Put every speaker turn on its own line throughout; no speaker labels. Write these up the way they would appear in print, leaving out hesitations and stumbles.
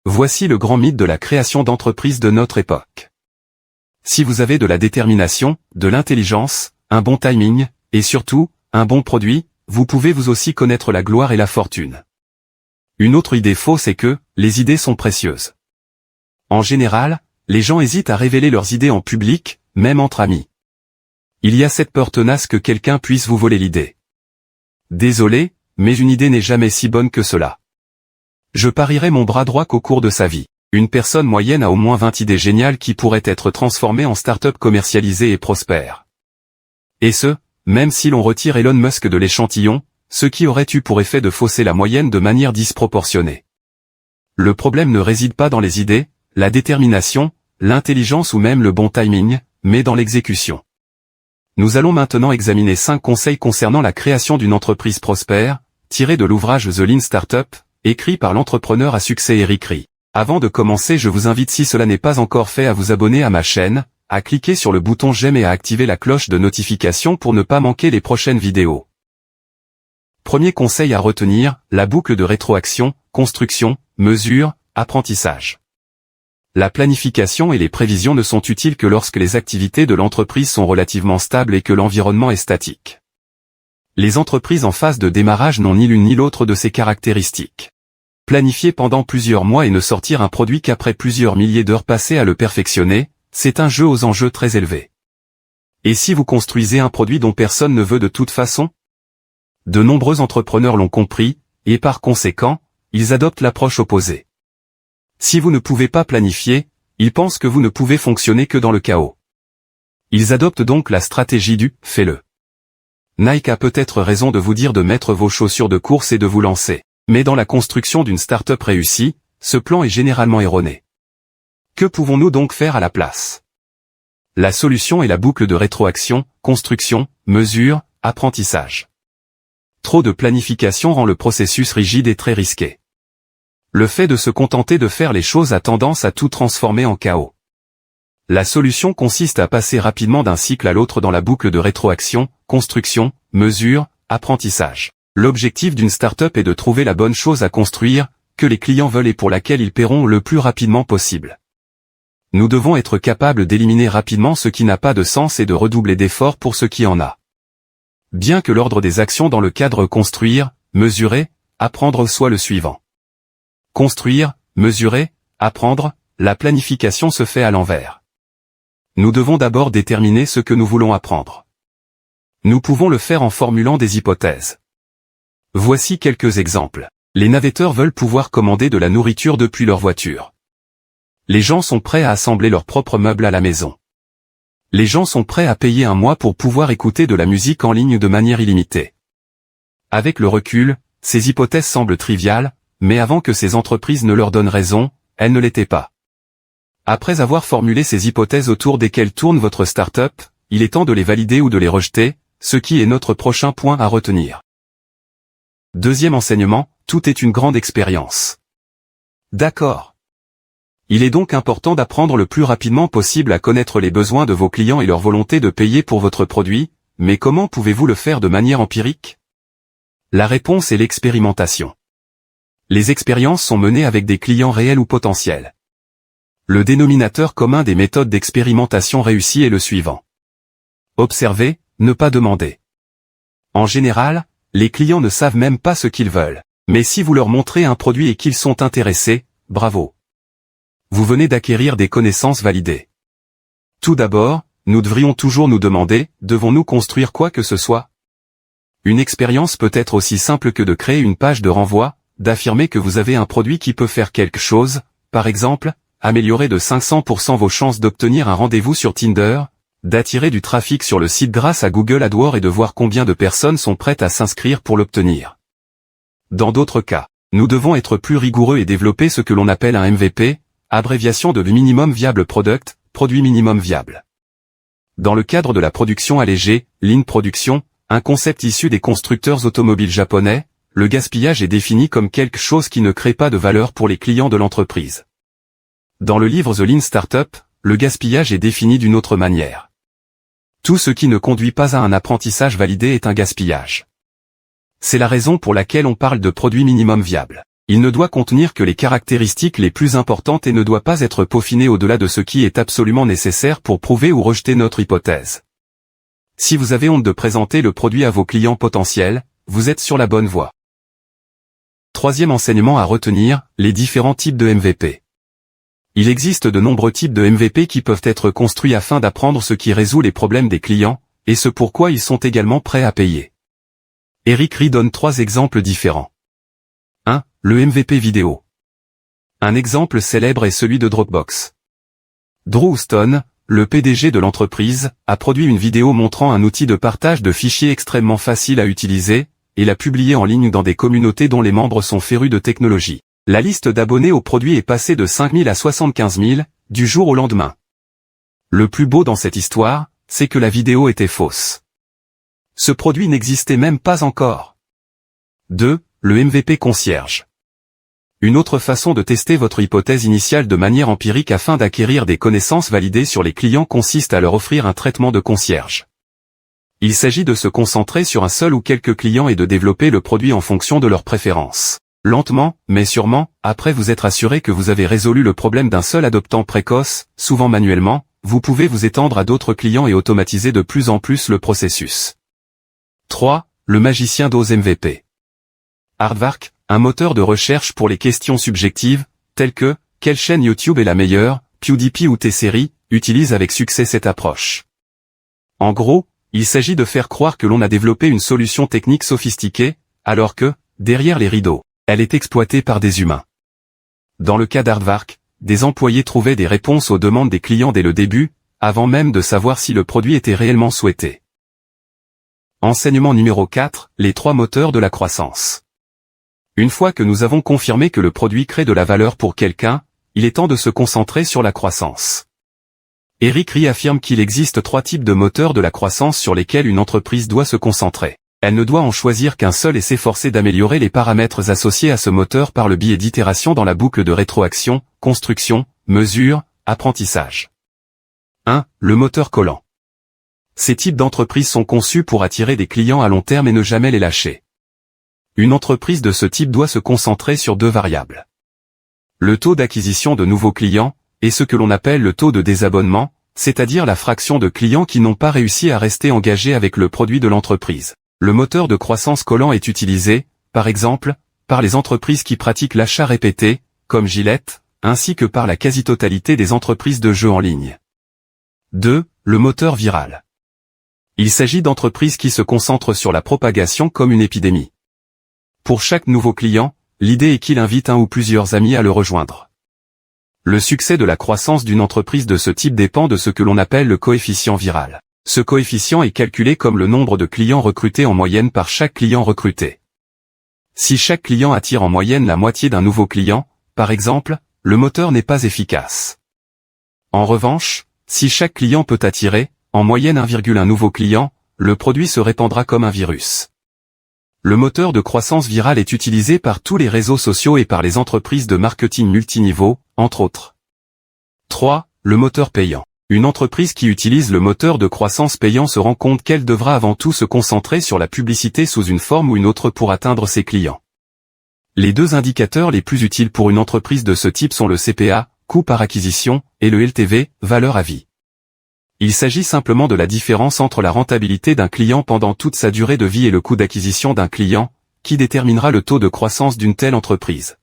Voici le grand mythe de la création d'entreprises de notre époque. Si vous avez de la détermination, de l'intelligence, un bon timing, et surtout, un bon produit, vous pouvez vous aussi connaître la gloire et la fortune. Une autre idée fausse est que, les idées sont précieuses. En général, les gens hésitent à révéler leurs idées en public, même entre amis. Il y a cette peur tenace que quelqu'un puisse vous voler l'idée. Désolé, mais une idée n'est jamais si bonne que cela. Je parierais mon bras droit qu'au cours de sa vie, une personne moyenne a au moins 20 idées géniales qui pourraient être transformées en start-up commercialisées et prospères. Et ce, même si l'on retire Elon Musk de l'échantillon, ce qui aurait eu pour effet de fausser la moyenne de manière disproportionnée. Le problème ne réside pas dans les idées, la détermination, l'intelligence ou même le bon timing, mais dans l'exécution. Nous allons maintenant examiner 5 conseils concernant la création d'une entreprise prospère, tirés de l'ouvrage The Lean Startup, écrit par l'entrepreneur à succès Eric Ries. Avant de commencer, je vous invite, si cela n'est pas encore fait, à vous abonner à ma chaîne, à cliquer sur le bouton j'aime et à activer la cloche de notification pour ne pas manquer les prochaines vidéos. Premier conseil à retenir, la boucle de rétroaction, construction, mesure, apprentissage. La planification et les prévisions ne sont utiles que lorsque les activités de l'entreprise sont relativement stables et que l'environnement est statique. Les entreprises en phase de démarrage n'ont ni l'une ni l'autre de ces caractéristiques. Planifier pendant plusieurs mois et ne sortir un produit qu'après plusieurs milliers d'heures passées à le perfectionner, c'est un jeu aux enjeux très élevés. Et si vous construisez un produit dont personne ne veut de toute façon? De nombreux entrepreneurs l'ont compris, et par conséquent, ils adoptent l'approche opposée. Si vous ne pouvez pas planifier, ils pensent que vous ne pouvez fonctionner que dans le chaos. Ils adoptent donc la stratégie du « fais-le ». Nike a peut-être raison de vous dire de mettre vos chaussures de course et de vous lancer. Mais dans la construction d'une start-up réussie, ce plan est généralement erroné. Que pouvons-nous donc faire à la place? La solution est la boucle de rétroaction, construction, mesure, apprentissage. Trop de planification rend le processus rigide et très risqué. Le fait de se contenter de faire les choses a tendance à tout transformer en chaos. La solution consiste à passer rapidement d'un cycle à l'autre dans la boucle de rétroaction, construction, mesure, apprentissage. L'objectif d'une start-up est de trouver la bonne chose à construire, que les clients veulent et pour laquelle ils paieront le plus rapidement possible. Nous devons être capables d'éliminer rapidement ce qui n'a pas de sens et de redoubler d'efforts pour ce qui en a. Bien que l'ordre des actions dans le cadre construire, mesurer, apprendre soit le suivant. Construire, mesurer, apprendre, la planification se fait à l'envers. Nous devons d'abord déterminer ce que nous voulons apprendre. Nous pouvons le faire en formulant des hypothèses. Voici quelques exemples. Les navetteurs veulent pouvoir commander de la nourriture depuis leur voiture. Les gens sont prêts à assembler leurs propres meubles à la maison. Les gens sont prêts à payer un mois pour pouvoir écouter de la musique en ligne de manière illimitée. Avec le recul, ces hypothèses semblent triviales, mais avant que ces entreprises ne leur donnent raison, elles ne l'étaient pas. Après avoir formulé ces hypothèses autour desquelles tourne votre start-up, il est temps de les valider ou de les rejeter, ce qui est notre prochain point à retenir. Deuxième enseignement, tout est une grande expérience. D'accord. Il est donc important d'apprendre le plus rapidement possible à connaître les besoins de vos clients et leur volonté de payer pour votre produit, mais comment pouvez-vous le faire de manière empirique? La réponse est l'expérimentation. Les expériences sont menées avec des clients réels ou potentiels. Le dénominateur commun des méthodes d'expérimentation réussies est le suivant. Observer, ne pas demander. En général, les clients ne savent même pas ce qu'ils veulent. Mais si vous leur montrez un produit et qu'ils sont intéressés, bravo. Vous venez d'acquérir des connaissances validées. Tout d'abord, nous devrions toujours nous demander, devons-nous construire quoi que ce soit? Une expérience peut être aussi simple que de créer une page de renvoi, d'affirmer que vous avez un produit qui peut faire quelque chose, par exemple, améliorer de 500% vos chances d'obtenir un rendez-vous sur Tinder, d'attirer du trafic sur le site grâce à Google AdWords et de voir combien de personnes sont prêtes à s'inscrire pour l'obtenir. Dans d'autres cas, nous devons être plus rigoureux et développer ce que l'on appelle un MVP, abréviation de Minimum Viable Product, produit minimum viable. Dans le cadre de la production allégée, Lean Production, un concept issu des constructeurs automobiles japonais, le gaspillage est défini comme quelque chose qui ne crée pas de valeur pour les clients de l'entreprise. Dans le livre The Lean Startup, le gaspillage est défini d'une autre manière. Tout ce qui ne conduit pas à un apprentissage validé est un gaspillage. C'est la raison pour laquelle on parle de produit minimum viable. Il ne doit contenir que les caractéristiques les plus importantes et ne doit pas être peaufiné au-delà de ce qui est absolument nécessaire pour prouver ou rejeter notre hypothèse. Si vous avez honte de présenter le produit à vos clients potentiels, vous êtes sur la bonne voie. Troisième enseignement à retenir, les différents types de MVP. Il existe de nombreux types de MVP qui peuvent être construits afin d'apprendre ce qui résout les problèmes des clients, et ce pourquoi ils sont également prêts à payer. Eric Ries donne 3 exemples différents. 1. Le MVP vidéo. Un exemple célèbre est celui de Dropbox. Drew Houston, le PDG de l'entreprise, a produit une vidéo montrant un outil de partage de fichiers extrêmement facile à utiliser, et l'a publié en ligne dans des communautés dont les membres sont férus de technologie. La liste d'abonnés au produit est passée de 5 000 à 75 000, du jour au lendemain. Le plus beau dans cette histoire, c'est que la vidéo était fausse. Ce produit n'existait même pas encore. 2. Le MVP concierge. Une autre façon de tester votre hypothèse initiale de manière empirique afin d'acquérir des connaissances validées sur les clients consiste à leur offrir un traitement de concierge. Il s'agit de se concentrer sur un seul ou quelques clients et de développer le produit en fonction de leurs préférences. Lentement, mais sûrement, après vous être assuré que vous avez résolu le problème d'un seul adoptant précoce, souvent manuellement, vous pouvez vous étendre à d'autres clients et automatiser de plus en plus le processus. 3. Le magicien d'Oz MVP. Aardvark, un moteur de recherche pour les questions subjectives, telles que « Quelle chaîne YouTube est la meilleure ?» PewDiePie ou T-Series, utilise avec succès cette approche. En gros, il s'agit de faire croire que l'on a développé une solution technique sophistiquée, alors que, derrière les rideaux, elle est exploitée par des humains. Dans le cas d'Aardvark, des employés trouvaient des réponses aux demandes des clients dès le début, avant même de savoir si le produit était réellement souhaité. Enseignement numéro 4, les 3 moteurs de la croissance. Une fois que nous avons confirmé que le produit crée de la valeur pour quelqu'un, il est temps de se concentrer sur la croissance. Eric Ries affirme qu'il existe 3 types de moteurs de la croissance sur lesquels une entreprise doit se concentrer. Elle ne doit en choisir qu'un seul et s'efforcer d'améliorer les paramètres associés à ce moteur par le biais d'itérations dans la boucle de rétroaction, construction, mesure, apprentissage. 1. Le moteur collant. Ces types d'entreprises sont conçus pour attirer des clients à long terme et ne jamais les lâcher. Une entreprise de ce type doit se concentrer sur 2 variables. Le taux d'acquisition de nouveaux clients, et ce que l'on appelle le taux de désabonnement, c'est-à-dire la fraction de clients qui n'ont pas réussi à rester engagés avec le produit de l'entreprise. Le moteur de croissance collant est utilisé, par exemple, par les entreprises qui pratiquent l'achat répété, comme Gillette, ainsi que par la quasi-totalité des entreprises de jeux en ligne. 2. Le moteur viral. Il s'agit d'entreprises qui se concentrent sur la propagation comme une épidémie. Pour chaque nouveau client, l'idée est qu'il invite un ou plusieurs amis à le rejoindre. Le succès de la croissance d'une entreprise de ce type dépend de ce que l'on appelle le coefficient viral. Ce coefficient est calculé comme le nombre de clients recrutés en moyenne par chaque client recruté. Si chaque client attire en moyenne la moitié d'un nouveau client, par exemple, le moteur n'est pas efficace. En revanche, si chaque client peut attirer, en moyenne 1,1 nouveau client, le produit se répandra comme un virus. Le moteur de croissance virale est utilisé par tous les réseaux sociaux et par les entreprises de marketing multiniveau, entre autres. 3. Le moteur payant. Une entreprise qui utilise le moteur de croissance payant se rend compte qu'elle devra avant tout se concentrer sur la publicité sous une forme ou une autre pour atteindre ses clients. Les 2 indicateurs les plus utiles pour une entreprise de ce type sont le CPA, coût par acquisition, et le LTV, valeur à vie. Il s'agit simplement de la différence entre la rentabilité d'un client pendant toute sa durée de vie et le coût d'acquisition d'un client, qui déterminera le taux de croissance d'une telle entreprise.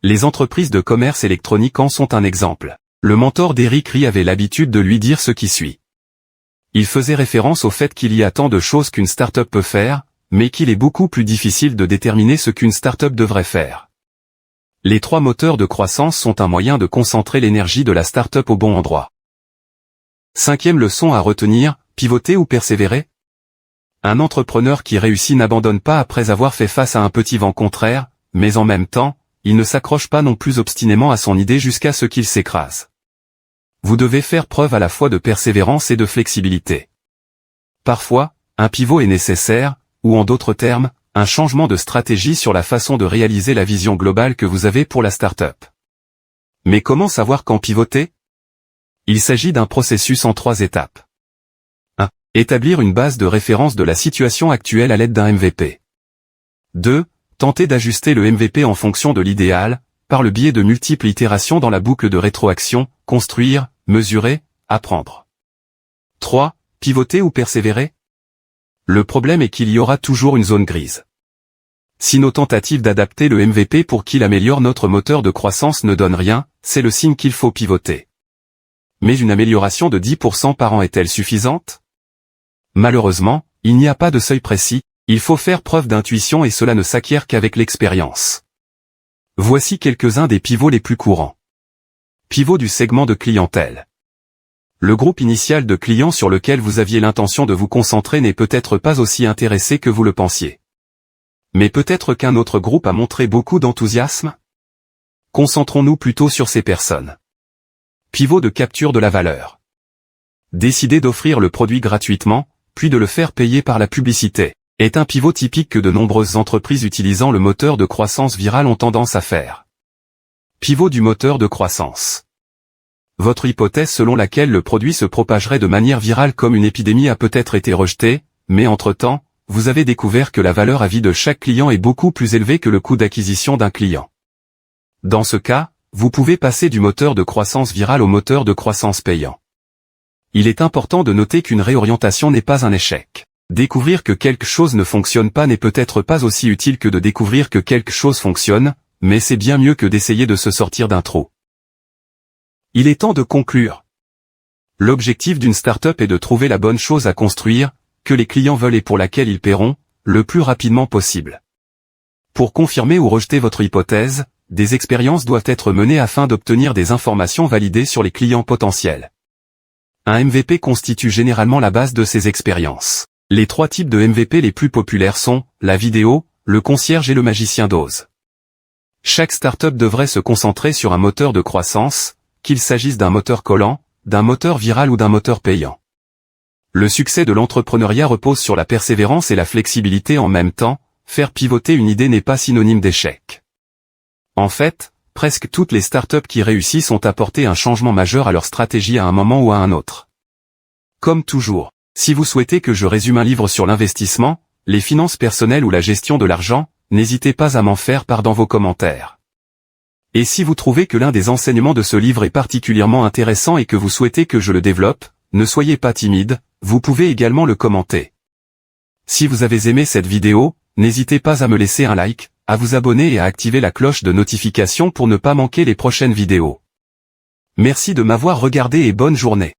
Les entreprises de commerce électronique en sont un exemple. Le mentor d'Eric Ries avait l'habitude de lui dire ce qui suit. Il faisait référence au fait qu'il y a tant de choses qu'une start-up peut faire, mais qu'il est beaucoup plus difficile de déterminer ce qu'une start-up devrait faire. Les 3 moteurs de croissance sont un moyen de concentrer l'énergie de la start-up au bon endroit. 5e leçon à retenir, pivoter ou persévérer? Un entrepreneur qui réussit n'abandonne pas après avoir fait face à un petit vent contraire, mais en même temps, il ne s'accroche pas non plus obstinément à son idée jusqu'à ce qu'il s'écrase. Vous devez faire preuve à la fois de persévérance et de flexibilité. Parfois, un pivot est nécessaire, ou en d'autres termes, un changement de stratégie sur la façon de réaliser la vision globale que vous avez pour la start-up. Mais comment savoir quand pivoter? Il s'agit d'un processus en 3 étapes. 1. Établir une base de référence de la situation actuelle à l'aide d'un MVP. 2. Tentez d'ajuster le MVP en fonction de l'idéal, par le biais de multiples itérations dans la boucle de rétroaction, construire, mesurer, apprendre. 3. Pivoter ou persévérer? Le problème est qu'il y aura toujours une zone grise. Si nos tentatives d'adapter le MVP pour qu'il améliore notre moteur de croissance ne donnent rien, c'est le signe qu'il faut pivoter. Mais une amélioration de 10% par an est-elle suffisante? Malheureusement, il n'y a pas de seuil précis, il faut faire preuve d'intuition et cela ne s'acquiert qu'avec l'expérience. Voici quelques-uns des pivots les plus courants. Pivot du segment de clientèle. Le groupe initial de clients sur lequel vous aviez l'intention de vous concentrer n'est peut-être pas aussi intéressé que vous le pensiez. Mais peut-être qu'un autre groupe a montré beaucoup d'enthousiasme? Concentrons-nous plutôt sur ces personnes. Pivot de capture de la valeur. Décider d'offrir le produit gratuitement, puis de le faire payer par la publicité, est un pivot typique que de nombreuses entreprises utilisant le moteur de croissance virale ont tendance à faire. Pivot du moteur de croissance. Votre hypothèse selon laquelle le produit se propagerait de manière virale comme une épidémie a peut-être été rejetée, mais entre-temps, vous avez découvert que la valeur à vie de chaque client est beaucoup plus élevée que le coût d'acquisition d'un client. Dans ce cas, vous pouvez passer du moteur de croissance virale au moteur de croissance payant. Il est important de noter qu'une réorientation n'est pas un échec. Découvrir que quelque chose ne fonctionne pas n'est peut-être pas aussi utile que de découvrir que quelque chose fonctionne, mais c'est bien mieux que d'essayer de se sortir d'un trou. Il est temps de conclure. L'objectif d'une start-up est de trouver la bonne chose à construire, que les clients veulent et pour laquelle ils paieront, le plus rapidement possible. Pour confirmer ou rejeter votre hypothèse, des expériences doivent être menées afin d'obtenir des informations validées sur les clients potentiels. Un MVP constitue généralement la base de ces expériences. Les 3 types de MVP les plus populaires sont la vidéo, le concierge et le magicien d'Oz. Chaque start-up devrait se concentrer sur un moteur de croissance, qu'il s'agisse d'un moteur collant, d'un moteur viral ou d'un moteur payant. Le succès de l'entrepreneuriat repose sur la persévérance et la flexibilité en même temps, faire pivoter une idée n'est pas synonyme d'échec. En fait, presque toutes les startups qui réussissent ont apporté un changement majeur à leur stratégie à un moment ou à un autre. Comme toujours, si vous souhaitez que je résume un livre sur l'investissement, les finances personnelles ou la gestion de l'argent, n'hésitez pas à m'en faire part dans vos commentaires. Et si vous trouvez que l'un des enseignements de ce livre est particulièrement intéressant et que vous souhaitez que je le développe, ne soyez pas timide, vous pouvez également le commenter. Si vous avez aimé cette vidéo, n'hésitez pas à me laisser un like, à vous abonner et à activer la cloche de notification pour ne pas manquer les prochaines vidéos. Merci de m'avoir regardé et bonne journée.